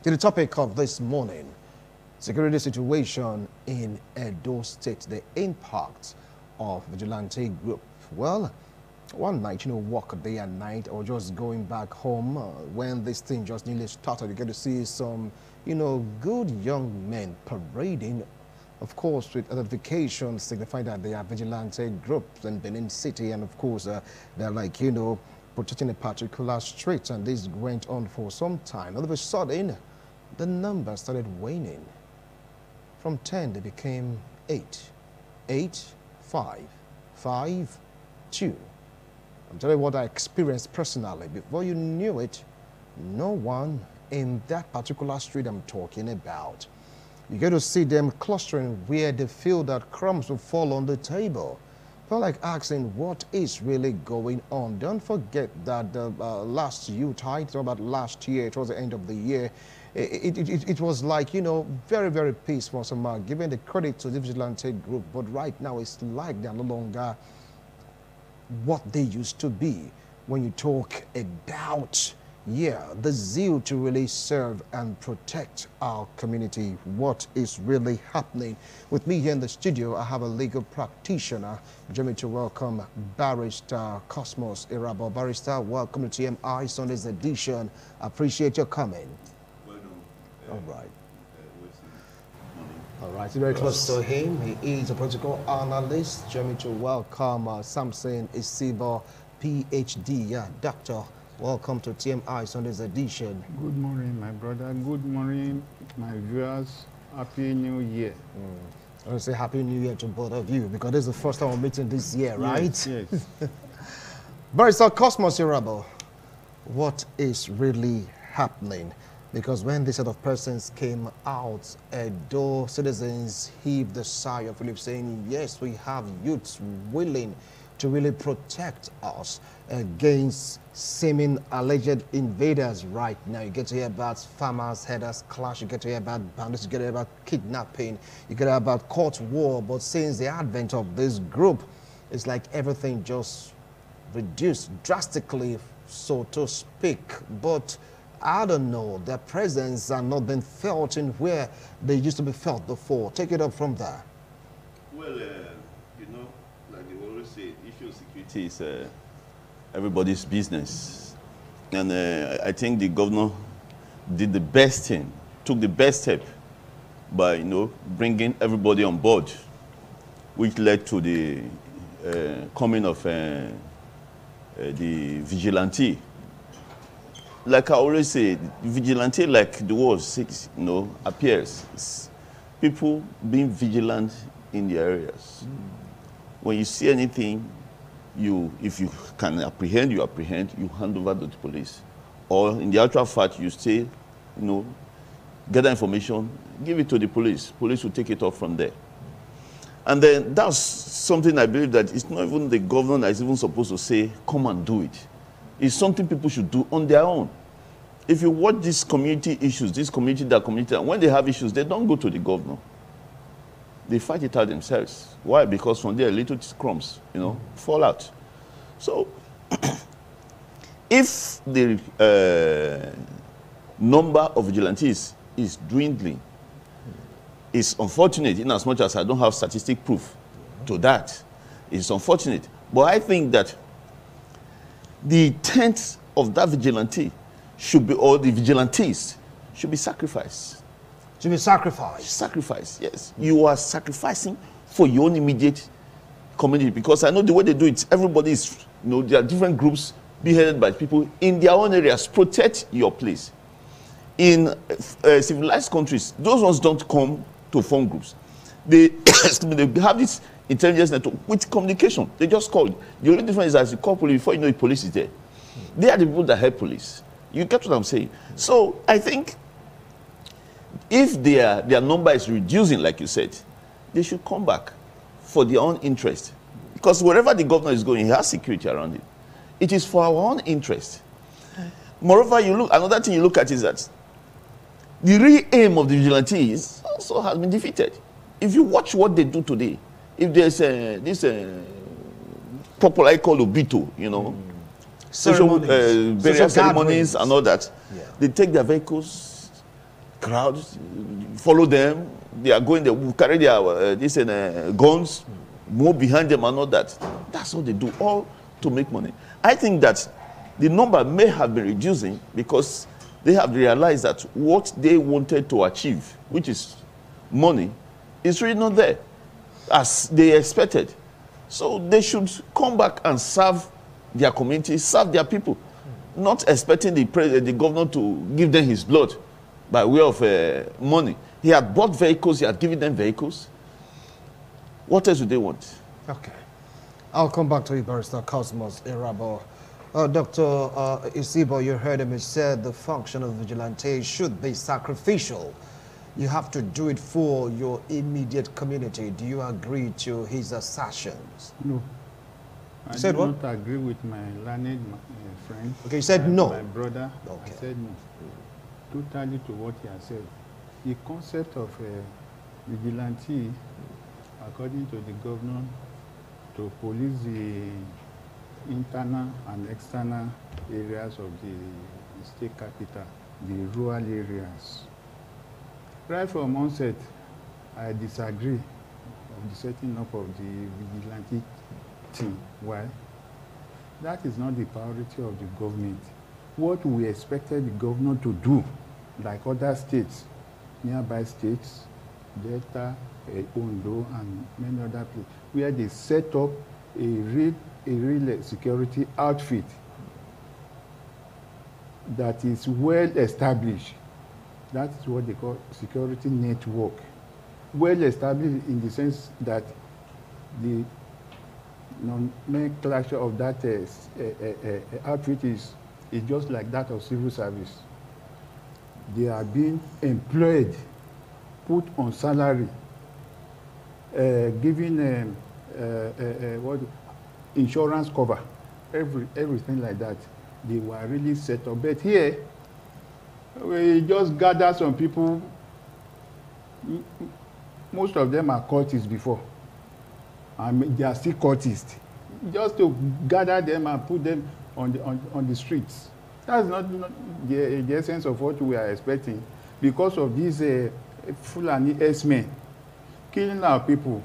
To the topic of this morning, security situation in EDO State, the impact of vigilante group. Well, one night, work day and night, or just going back home when this thing just nearly started, you get to see some, good young men parading, of course, with identification signifying that they are vigilante groups in Benin City, and of course, they're like, protecting a particular street, and this went on for some time. All of a sudden, the numbers started waning. From 10, they became 8. 8, 5, 5, 2. I'm telling you what I experienced personally. Before you knew it, no one in that particular street I'm talking about. You get to see them clustering where they feel that crumbs will fall on the table. Felt like asking what is really going on. Don't forget that the last Utah, about last year, it was the end of the year. It was like, very, very peaceful. So giving the credit to the vigilante group, but right now it's like they're no longer what they used to be. When you talk about, the zeal to really serve and protect our community, what is really happening. With me here in the studio, I have a legal practitioner. Join me to welcome Barrister Cosmos Irabo. Barrister, welcome to TMI Sunday's edition. Appreciate your coming. Well done. All right. All right, very close to him. He is a political analyst. Join me to welcome Samson Isibo, PhD. Doctor, welcome to TMI Sunday's edition. Good morning, my brother. Good morning, my viewers. Happy New Year. I want to say Happy New Year to both of you, because this is the first time we're meeting this year, right? Yes. Barrister Cosmos Irabo, what is really happening? Because when this set of persons came out, EDO citizens heaved the sigh of relief, saying, yes, we have youths willing to really protect us against seeming alleged invaders right now. You get to hear about farmers, headers clash, you get to hear about bandits, you get to hear about kidnapping, you get to hear about court war. But since the advent of this group, it's like everything just reduced drastically, so to speak. But I don't know, their presence are not been felt in where they used to be felt before. Take it up from there. Well, like they always say, issue of security is everybody's business. And I think the governor did the best thing, took the best step by, bringing everybody on board, which led to the coming of the vigilante. Like I always say, vigilante, like the word says, appears. It's people being vigilant in the areas. When you see anything, if you can apprehend, you hand over to the police. Or in the actual fact, you stay, gather information, give it to the police. Police will take it off from there. And then that's something I believe that it's not even the governor that is even supposed to say, come and do it. It's something people should do on their own. If you watch these community issues, this community, that community, when they have issues, they don't go to the governor. They fight it out themselves. Why? Because from there, little crumbs, fall out. So, if the number of vigilantes is dwindling, it's unfortunate, in as much as I don't have statistic proof to that. It's unfortunate. But I think that the intent of that vigilante should be, or the vigilantes should be sacrificed. To be sacrificed? Sacrifice, yes. You are sacrificing for your own immediate community, because I know the way they do it, everybody is, there are different groups beheaded by people in their own areas. Protect your place. In civilized countries, those ones don't come to form groups. They, they have this intelligence network with communication. They just call. The only difference is that you call police before you know the police is there. They are the people that help police. You get what I'm saying? So I think if their number is reducing, like you said, they should come back for their own interest. Because wherever the governor is going, he has security around it. It is for our own interest. Moreover, another thing you look at is that the real aim of the vigilantes also has been defeated. If you watch what they do today, if there's this popularly called Obito, Ceremonies. Burial ceremonies and all that, they take their vehicles crowd, follow them. They are going, they will carry their guns, move behind them and all that. That's what they do, all to make money. I think that the number may have been reducing because they have realized that what they wanted to achieve, which is money, is really not there as they expected. So they should come back and serve their community, serve their people, not expecting the governor to give them his blood by way of money. He had bought vehicles, he had given them vehicles. What else do they want? Okay. I'll come back to you, Barrister Cosmos Irabo. Dr. Isibo, you heard him. He said the function of vigilante should be sacrificial. You have to do it for your immediate community. Do you agree to his assertions? No. I said do what? not agree with my learned friend. Okay, you said no. My brother. Okay. I said no. Totally to what he has said. The concept of vigilante, according to the governor, to police the internal and external areas of the state capital, the rural areas. Right from onset, I disagree of the setting up of the vigilante team. Why? That is not the priority of the government. What we expected the governor to do, like other states, nearby states, Delta, Ondo, and many other places, where they set up a real security outfit that is well established. That is what they call security network. Well established in the sense that the nomenclature of that outfit is just like that of civil service. They are being employed, put on salary, given what insurance cover, everything like that. They were really set up. But here, we just gather some people. Most of them are cultists before, and they are still cultists. Just to gather them and put them on the streets. That's not the essence of what we are expecting, because of these Fulani S-men killing our people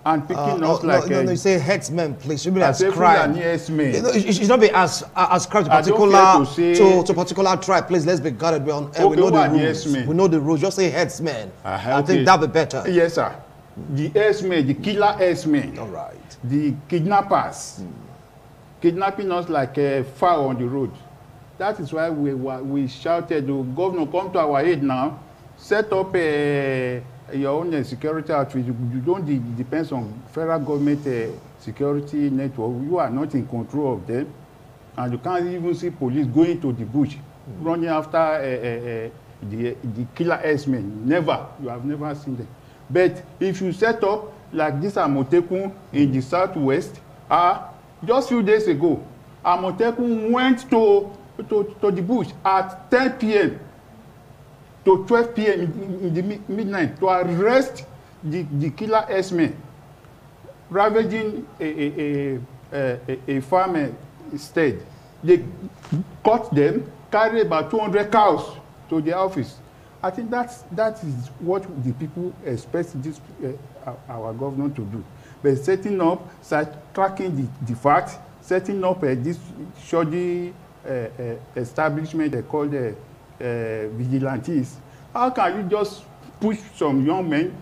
and picking us like... No, you say headsmen, please. Should be ascribed. Fulani S-men. It should not be ascribed to particular tribe. Please, let's be guarded. We're on air. We know the rules. We know the rules. Just say headsmen. I think that'll be better. Yes, sir. The S-men, the killer S-men. All right. The kidnappers. Kidnapping us like a fowl on the road. That is why we shouted, oh, Governor, come to our aid now. Set up your own security outreach. You don't depend on federal government security network. You are not in control of them. And you can't even see police going to the bush, running after the killer S-men. Never. You have never seen them. But if you set up like this Amotekun in the southwest, just a few days ago, Amotekun went to the bush at 10 p.m. to 12 p.m. in the midnight to arrest the killer S-men, ravaging a farm estate. They caught them, carried about 200 cows to the office. I think that is what the people expect our governor to do. But setting up, tracking the facts, setting up this shoddy establishment they call the Vigilantes. How can you just push some young men,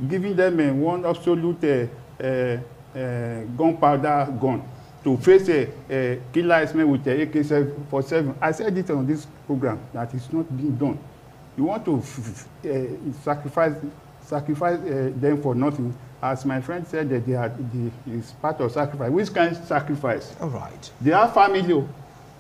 giving them one absolute gunpowder gun to face a killer S-man with a AK-47? I said it on this program that it's not being done. You want to sacrifice them for nothing. As my friend said, that it's part of sacrifice. Which kind of sacrifice? All right. They have family.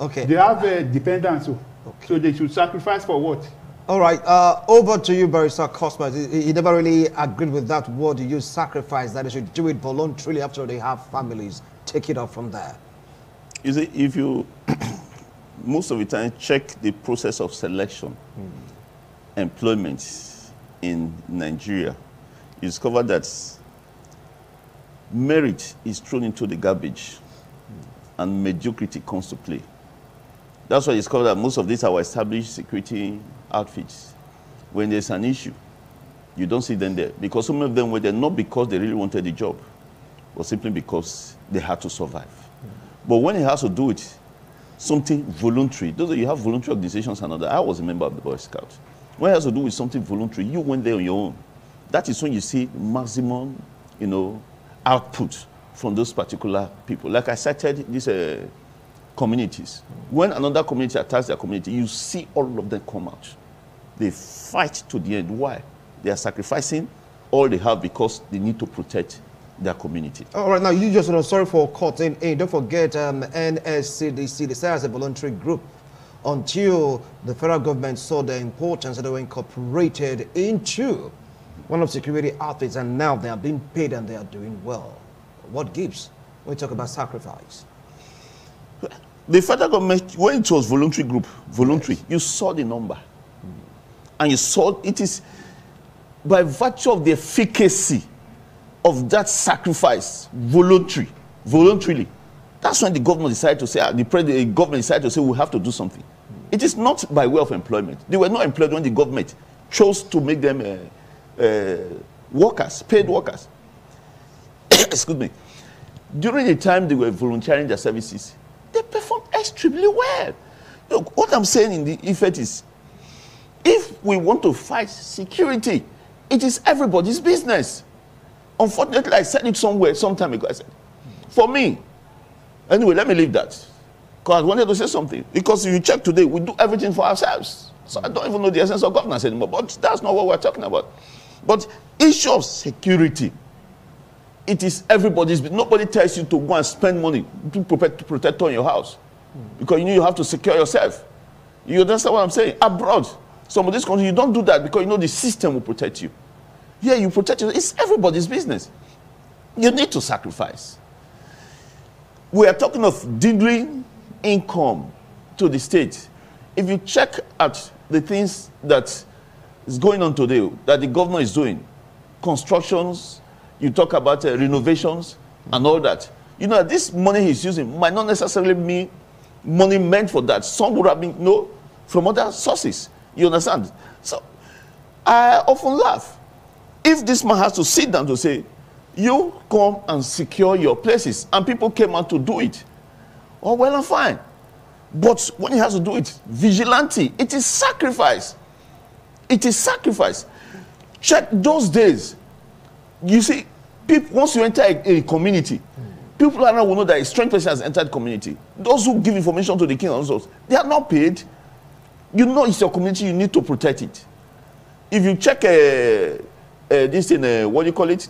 Okay. They have dependents. Okay. So they should sacrifice for what? All right. Over to you, Barrister Cosmos. He never really agreed with that word you use, sacrifice, that they should do it voluntarily after they have families. Take it up from there. You see, if you most of the time check the process of selection, employment in Nigeria, you discover that merit is thrown into the garbage and mediocrity comes to play. That's why you discover that most of these are established security outfits. when there's an issue, you don't see them there. Because some of them were there not because they really wanted the job, but simply because they had to survive. But when it has to do with something voluntary, those you have voluntary organizations and other. I was a member of the Boy Scouts. When it has to do with something voluntary, you went there on your own. That is when you see maximum, output from those particular people. Like I cited these communities. When another community attacks their community, you see all of them come out. They fight to the end. Why? They are sacrificing all they have because they need to protect their community. All right, now you just sorry for cutting in. Don't forget NSCDC, they say as a voluntary group until the federal government saw the importance that they were incorporated into one of security outfits, and now they are being paid and they are doing well. What gives when we talk about sacrifice? The federal government, when it was voluntary group, yes, you saw the number. And you saw it is by virtue of the efficacy of that sacrifice, voluntarily. That's when the government decided to say, the government decided to say, we have to do something. It is not by way of employment. They were not employed when the government chose to make them workers, paid workers. Excuse me. During the time they were volunteering their services, they performed extremely well. Look, what I'm saying in the effect is, if we want to fight security, it is everybody's business. Unfortunately, I said it somewhere some time ago. I said, for me, anyway, let me leave that. Because I wanted to say something. Because if you check today, we do everything for ourselves. So I don't even know the essence of governance anymore. But that's not what we're talking about. But issue of security, it is everybody's business. Nobody tells you to go and spend money to protect on your house. Because you have to secure yourself. You understand what I'm saying? Abroad, some of these countries, you don't do that because you know the system will protect you. Yeah, you protect yourself. It's everybody's business. You need to sacrifice. We are talking of delivering income to the state. If you check at the things that is going on today, that the governor is doing, constructions, you talk about renovations and all that. You know, this money he's using might not necessarily mean money meant for that. Some would have been, from other sources. You understand? So, I often laugh. If this man has to sit down to say, you come and secure your places, and people came out to do it, oh, well and fine. But when he has to do it, vigilante, it is sacrifice. It is sacrifice. Check those days. You see, people, once you enter a community, people around will know that a strange person has entered the community. Those who give information to the king also, they are not paid. You know it's your community, you need to protect it. If you check this thing, what do you call it?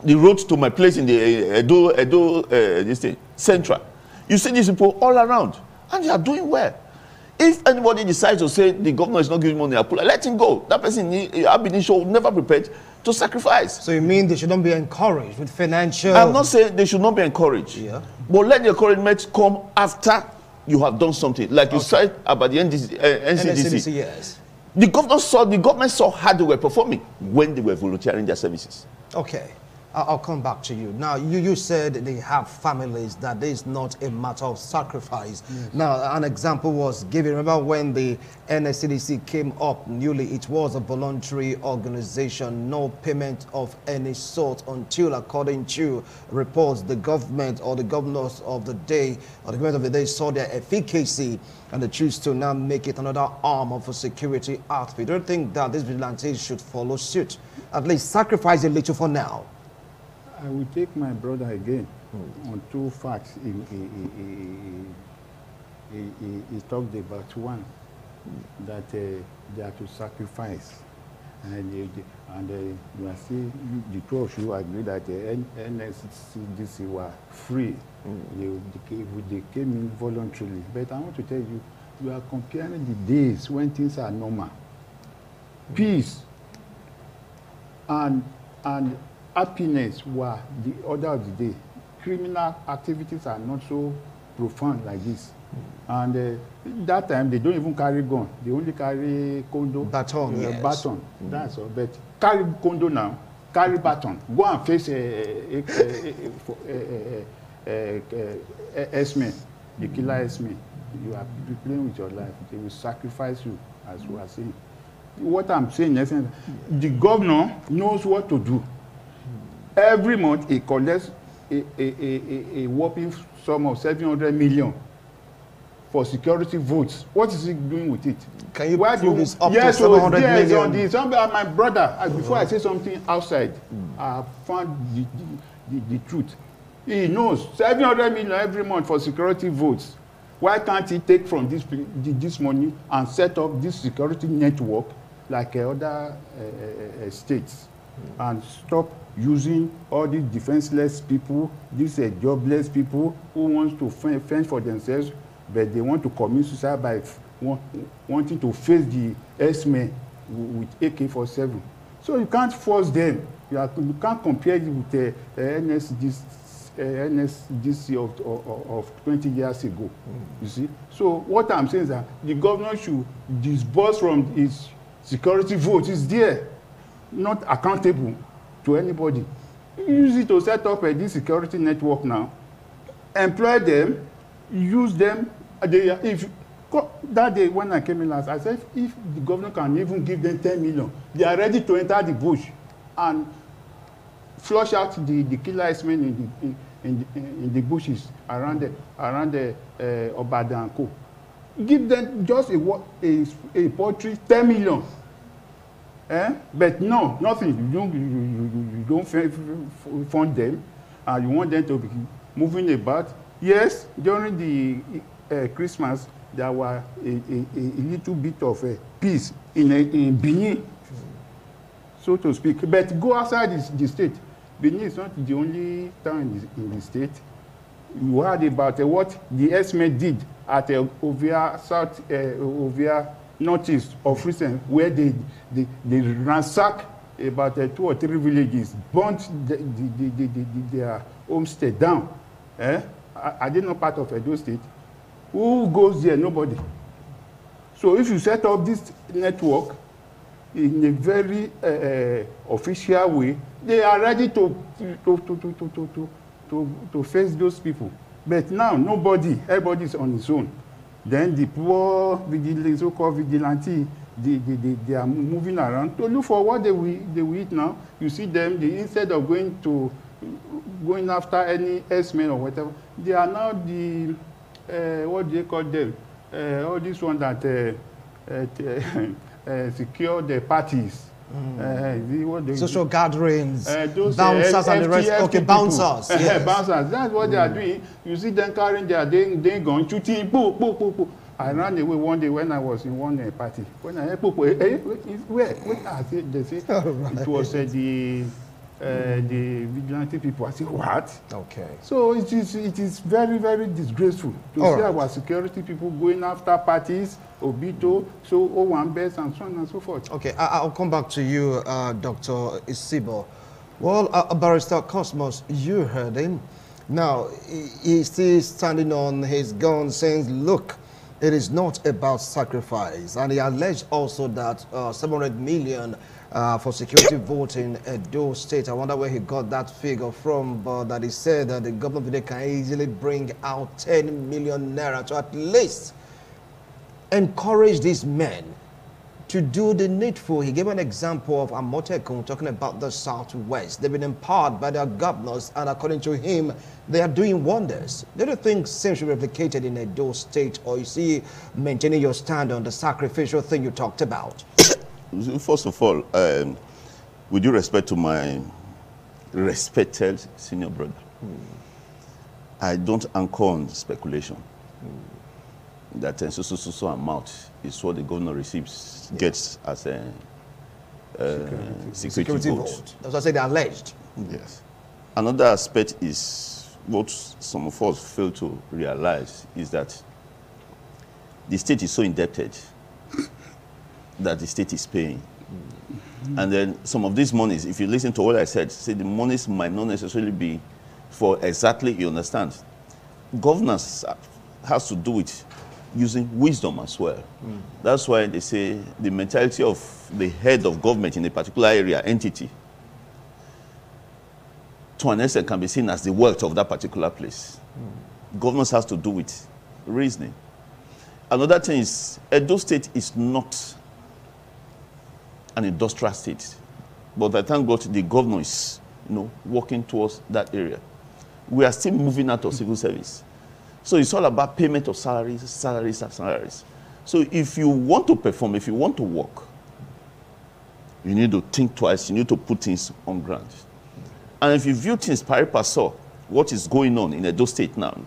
The road to my place in the Edo this thing, Central. You see these people all around, and they are doing well. If anybody decides to say the governor is not giving money, let him go. That person, will never prepared to sacrifice. So you mean they shouldn't be encouraged with financial? I'm not saying they should not be encouraged. Yeah. But let the encouragement come after you have done something. Like you said about the NCDC. Yes. The government saw how they were performing when they were volunteering their services. Okay. I'll come back to you. Now, you said they have families, that is not a matter of sacrifice. Yes. Now, an example was given. Remember when the NSCDC came up newly, it was a voluntary organization, no payment of any sort until, according to reports, the government or the governors of the day, or the government of the day saw their efficacy and they choose to now make it another arm of a security outfit. Do you think that these vigilantes should follow suit? At least sacrifice a little for now. I will take my brother again on two facts. He talked about one, that they are to sacrifice. And you are seeing the two of you agree that the NSCDC were free. They came in voluntarily. But I want to tell you, you are comparing the days when things are normal. Peace and happiness were the order of the day. Criminal activities are not so profound like this. And that time, they don't even carry gun. They only carry condo. Baton, yes. Baton, that's all. But carry condo now, carry baton. Go and face S-men, the killer S-men. You are playing with your life. They will sacrifice you, as we are saying. what I'm saying, the governor knows what to do. Every month he collects a whopping sum of 700 million for security votes. What is he doing with it? Can you prove it's up yes, to 700 yes, million? on this. My brother, before I say something outside, I found the truth. He knows 700 million every month for security votes. Why can't he take from this money and set up this security network like other states and stop using all these defenseless people, these jobless people who want to fend for themselves, but they want to commit suicide by wanting to face the S-men with AK-47. So you can't force them. You can't compare it with the NSDC of 20 years ago. You see? So what I'm saying is that the governor should disburse from his security vote. It's there, not accountable to anybody. Use it to set up this security network now. Employ them, use them. That day when I came in last, I said if the governor can even give them 10 million, they are ready to enter the bush and flush out the killer S-men in the bushes around the Obada and Co. Give them just a poultry 10 million. But no, nothing. You don't fund them, and you want them to be moving about. Yes, during the Christmas, there were a little bit of peace in Benin, so to speak. But go outside the state. Benin is not the only town in the state. You heard about what the S-men did at Ovia South, Ovia Northeast of recent, where they ransacked about 2 or 3 villages, burnt their homestead down. Are they not part of Edo State? Who goes there? Nobody. So if you set up this network in a very official way, they are ready to face those people. But now nobody, everybody is on his own. Then the poor so-called vigilante, they are moving around to look for what they will eat now. You see them, instead of going after any S-men or whatever, they are now the what do they call them? All this one that secure the parties. Social gatherings, those, bouncers and the rest. Okay, bouncers. Yes. Bouncers. That's what they are doing. You see them carrying their they gun, shooting, boo, boo, boo, boo. I ran away one day when I was in one party. When I heard people, where they say it was the vigilante people. I said, what? Okay. So it is very, very disgraceful to see our security people going after parties, Obito, so Owambes, and so on and so forth. Okay, I'll come back to you, Dr. Isibo. Well, Barrister Cosmos, you heard him. Now, he's still standing on his gun saying, look, it is not about sacrifice. And he alleged also that 700 million for security voting in Edo State. I wonder where he got that figure from, but that he said that the government can easily bring out 10 million naira to at least encourage these men to do the needful. He gave an example of Amotekun talking about the Southwest. They've been empowered by their governors, and according to him, they are doing wonders. Do you think same should be replicated in Edo State, or you see maintaining your stand on the sacrificial thing you talked about? First of all, with due respect to my respected senior brother, I don't anchor on speculation. That so amount is what the governor gets as a security vote. That's what I said, they're alleged. Yes. Another aspect is what some of us fail to realize is that the state is so indebted that the state is paying. And then some of these monies, if you listen to what I said, say the monies might not necessarily be for exactly, you understand. Governance has to do it using wisdom as well. That's why they say the mentality of the head of government in a particular area, entity, to an extent can be seen as the wealth of that particular place. Governance has to do with reasoning. Another thing is, Edo State is not an industrial state. But I thank God the governor is, working towards that area. We are still moving out of civil service. So it's all about payment of salaries, salaries, and salaries. So if you want to perform, if you want to work, you need to think twice. You need to put things on ground. And if you view things pari passu, what is going on in Edo State now,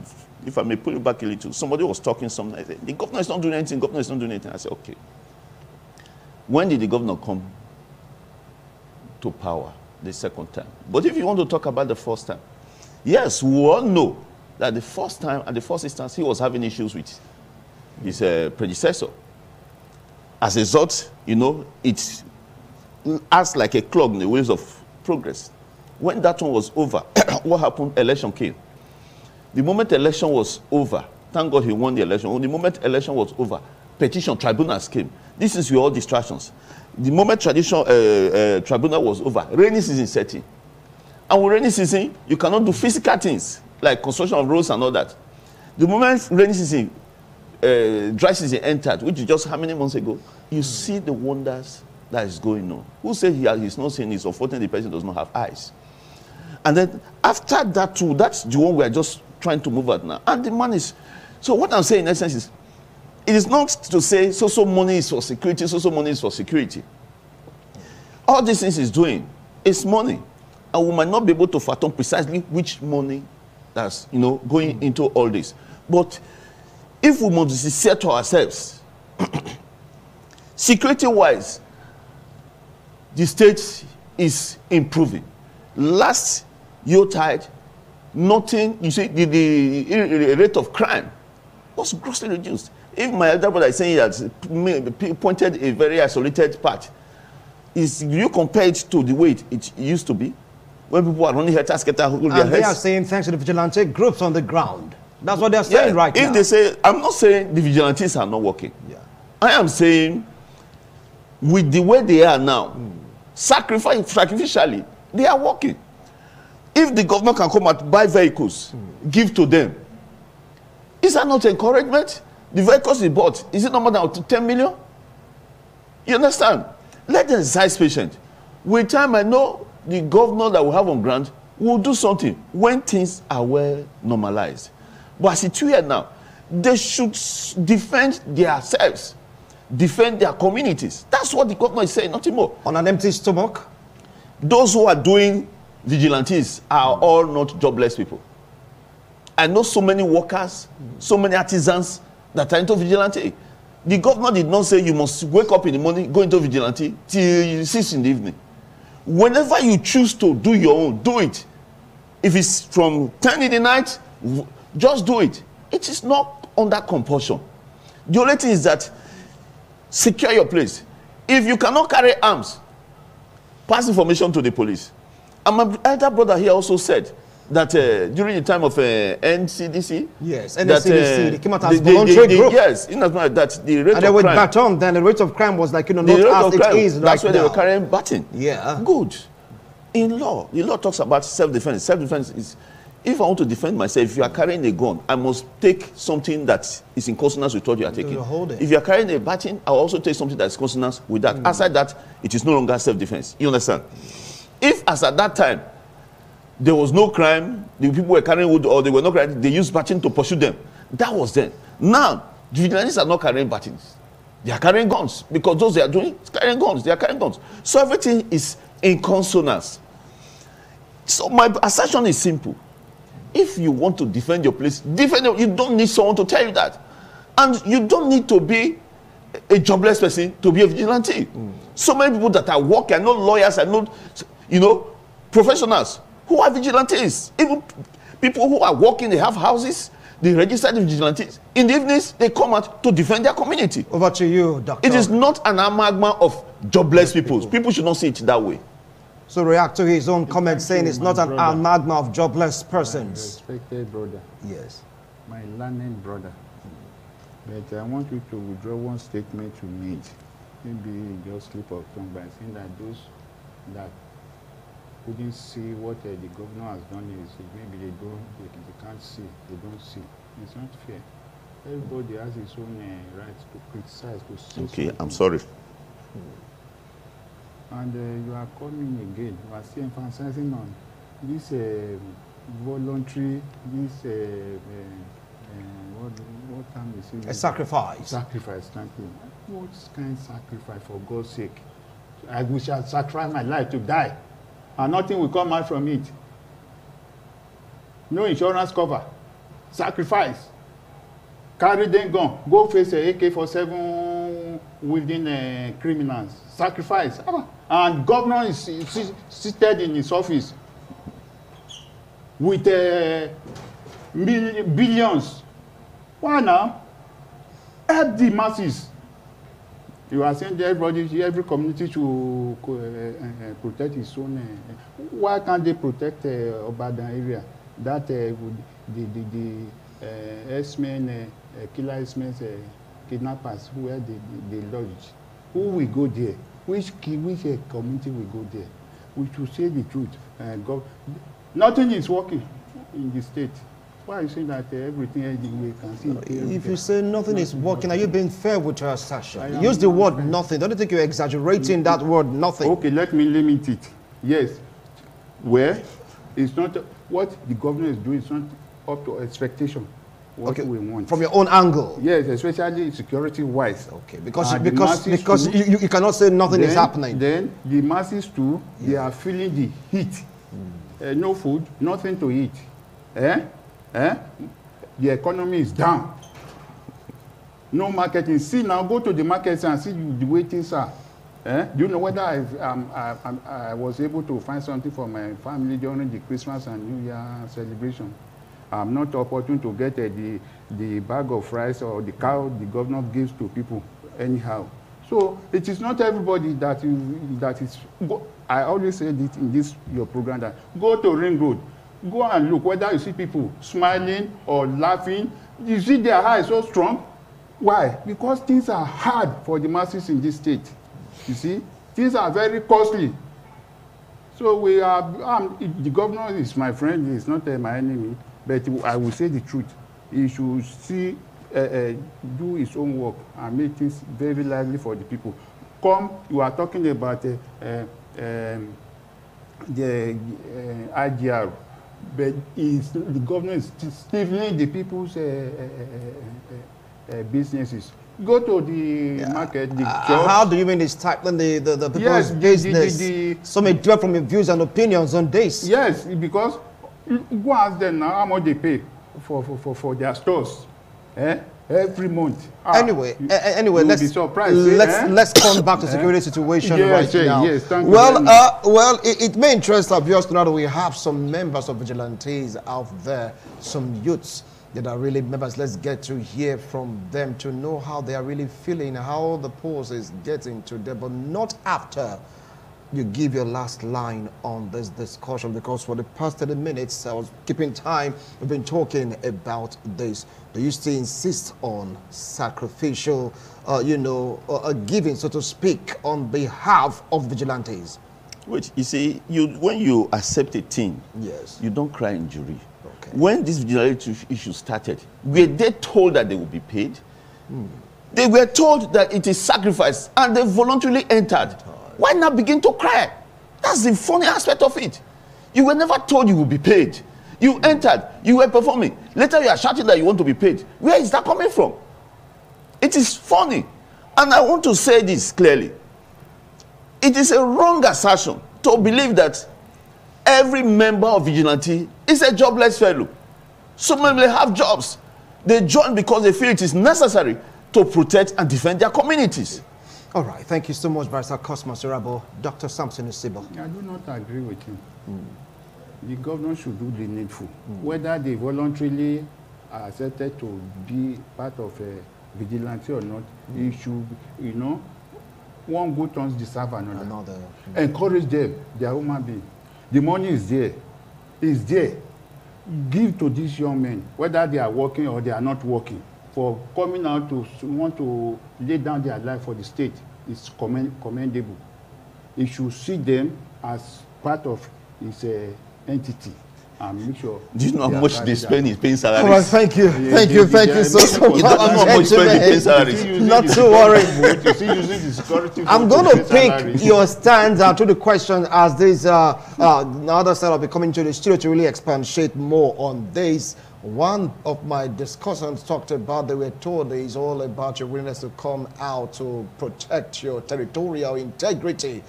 if I may pull it back a little, somebody was talking something. I said, the governor is not doing anything, governor is not doing anything. I said, okay. When did the governor come to power the second time? But if you want to talk about the first time, yes, we all know that the first time, at the first instance, he was having issues with his predecessor. As a result, it acts like a clog in the wheels of progress. When that one was over, what happened? Election came. The moment election was over, thank God he won the election. The moment election was over, petition tribunals came. This is your all distractions. The moment tribunal was over, rainy season set in. And with rainy season, you cannot do physical things like construction of roads and all that. The moment rainy season, dry season entered, which is just how many months ago, you see the wonders that is going on. Who said he's not seeing this? Unfortunately, the person does not have eyes. And then after that too, that's the one we are just trying to move at now. And the man is, so what I'm saying in essence is, it is not to say so money is for security, so money is for security. All these things is doing is money. And we might not be able to fathom precisely which money that's going into all this. But if we must be sincere to ourselves, security-wise, the state is improving. Last year-tide, nothing, you see, the rate of crime was grossly reduced. If my elder brother is saying that pointed a very isolated part, you compare it to the way it used to be, when people are running helter-skelter, holding their heads. They are saying thanks to the vigilante groups on the ground. That's what they're saying right now. If they say, I'm not saying the vigilantes are not working. Yeah. I am saying, with the way they are now, sacrificially, they are working. If the government can come and buy vehicles, give to them, is that not encouragement? The vehicles they bought, is it not more than 10 million? You understand? Let them exercise patience. With time, I know the governor that we have on ground will do something when things are well normalized. But as it's here now, they should defend themselves, defend their communities. That's what the governor is saying, nothing more. On an empty stomach? Those who are doing vigilantes are all not jobless people. I know so many workers, so many artisans that are into vigilante. The governor did not say you must wake up in the morning, go into vigilante till 6 in the evening. Whenever you choose to do your own, do it. If it's from 10 in the night, just do it. It is not under compulsion. The only thing is that secure your place. If you cannot carry arms, pass information to the police. And my elder brother here also said that during the time of NCDC, yes, NCDC, they came out as voluntary group. Yes, in as much that the rate and they of were crime, baton, then the rate of crime was like, not as it is that's right why now. they were carrying baton. Yeah. Good. In law, the law talks about self-defense. Self-defense is, if I want to defend myself, if you are carrying a gun, I must take something that is in consonance with what you are taking. If you are carrying a baton, I will also take something that is consonance with that. Aside that, it is no longer self-defense. You understand? If, as at that time, there was no crime, the people were carrying wood, or they were not carrying, they used baton to pursue them. That was then. Now, the vigilantes are not carrying batons. They are carrying guns, because those they are doing is carrying guns. They are carrying guns. So everything is in consonance. So my assertion is simple. If you want to defend your place, defend it. You don't need someone to tell you that. And you don't need to be a jobless person to be a vigilante. So many people that are working, I know lawyers, I know, professionals who are vigilantes. Even people who are working, they have houses, they register the vigilantes. In the evenings, they come out to defend their community. Over to you, Doctor. It is not an amalgam of jobless people. People should not see it that way. So react to his own comment saying it's not an amalgam of jobless persons. My respected brother. Yes. My learned brother. But I want you to withdraw one statement you made. Maybe just slip of tongue by saying that those that couldn't see what the governor has done is maybe they can't see, they don't see. It's not fair. Everybody has his own right to criticize, to say okay, something. I'm sorry. And you are coming again. You are still emphasizing on this voluntary, this what time is it? A sacrifice. Sacrifice, thank you. What kind of sacrifice, for God's sake? I wish I sacrifice my life to die, and nothing will come out from it. No insurance cover. Sacrifice. Carry them gun. Go face a AK-47 wielding criminals. Sacrifice. And governor is seated in his office with billions. Why now? Help the masses. You are saying that every community should protect its own. Why can't they protect Obadan area? That the S-men, killer S-men, kidnappers, where they lodge. Who will go there? Which community will go there? We should say the truth. Nothing is working in the state. Why are you saying that everything we can see? If you say nothing is working, are you being fair with your assertion? Use the word nothing. Don't you think you're exaggerating that word nothing? Okay, let me limit it. Yes. Where it's not what the government is doing, it's not up to expectation. What we want. From your own angle? Yes, especially security-wise. Okay, because you cannot say nothing is happening. Then the masses too, they are feeling the heat. No food, nothing to eat. The economy is down. No marketing. See now, go to the markets and see the way things are. Do you know whether I was able to find something for my family during the Christmas and New Year celebration? I'm not opportune to get the bag of rice or the cow the governor gives to people anyhow. So it is not everybody that is. I always say this in this your program, that go to Ring Road, go and look whether you see people smiling or laughing. You see their eyes so strong. Why? Because things are hard for the masses in this state. You see, things are very costly. So we are. The governor is my friend. He is not my enemy. But I will say the truth. He should see, do his own work and make things very lively for the people. You are talking about the IGR, but the government is stifling the people's businesses. Go to the market, the church. How do you mean it's stifling the people's business? Some may dwell from your views and opinions on this. Yes, because go ask them now how much they pay for their stores every month. Anyway, let's be surprised, let's come back to security situation right now. Yes, thank you. Well, it may interest our viewers to know that we have some members of Vigilantes out there, some youths that are really members. Let's get to hear from them to know how they are really feeling, how the pulse is getting to them, but not after you give your last line on this discussion, because for the past 30 minutes, I was keeping time, we've been talking about this. Do you still insist on sacrificial, giving, so to speak, on behalf of Vigilantes? Wait, you see, when you accept a thing, yes, you don't cry in jury. Okay. When this vigilante issue started, were they told that they would be paid? They were told that it is sacrifice, and they voluntarily entered. Why not begin to cry? That's the funny aspect of it. You were never told you would be paid. You entered, you were performing. Later you are shouting that you want to be paid. Where is that coming from? It is funny. And I want to say this clearly. It is a wrong assertion to believe that every member of Vigilante is a jobless fellow. Some men may have jobs. They join because they feel it is necessary to protect and defend their communities. All right, thank you so much, Barrister Cosmas Urabo. Dr. Samson Isibo. I do not agree with him. The governor should do the needful. Whether they voluntarily are accepted to be part of a vigilante or not, he should, one good turns deserve another. Encourage them, they are human beings. The money is there. It's there. Give to these young men, whether they are working or they are not working, for coming out to want to lay down their life for the state. It's commendable. He should see them as part of his entity. and make sure. Do you know how they much attach they that. spend in paying All right, salaries? thank you. Yeah, Thank you so You much. don't know how much spend in paying salaries. Not to worry. You see, using the security I'm vote going to pay pick salaries. your stance to the question as this another side will be coming to the studio to really expatiate more on this. One of my discussants talked about, they were told it's all about your willingness to come out to protect your territorial integrity.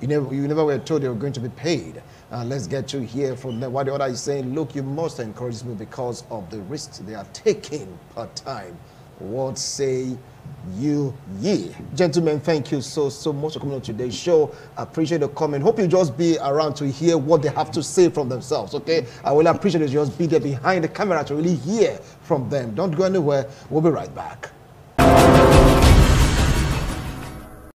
You never were told you were going to be paid. Let's get to hear from them. While the other is saying, look, you must encourage me because of the risks they are taking per time. What say you ye? Gentlemen, thank you so much for coming on today's show. I appreciate the comment. Hope you just be around to hear what they have to say from themselves, okay? I will appreciate it. Just be there behind the camera to really hear from them. Don't go anywhere. We'll be right back.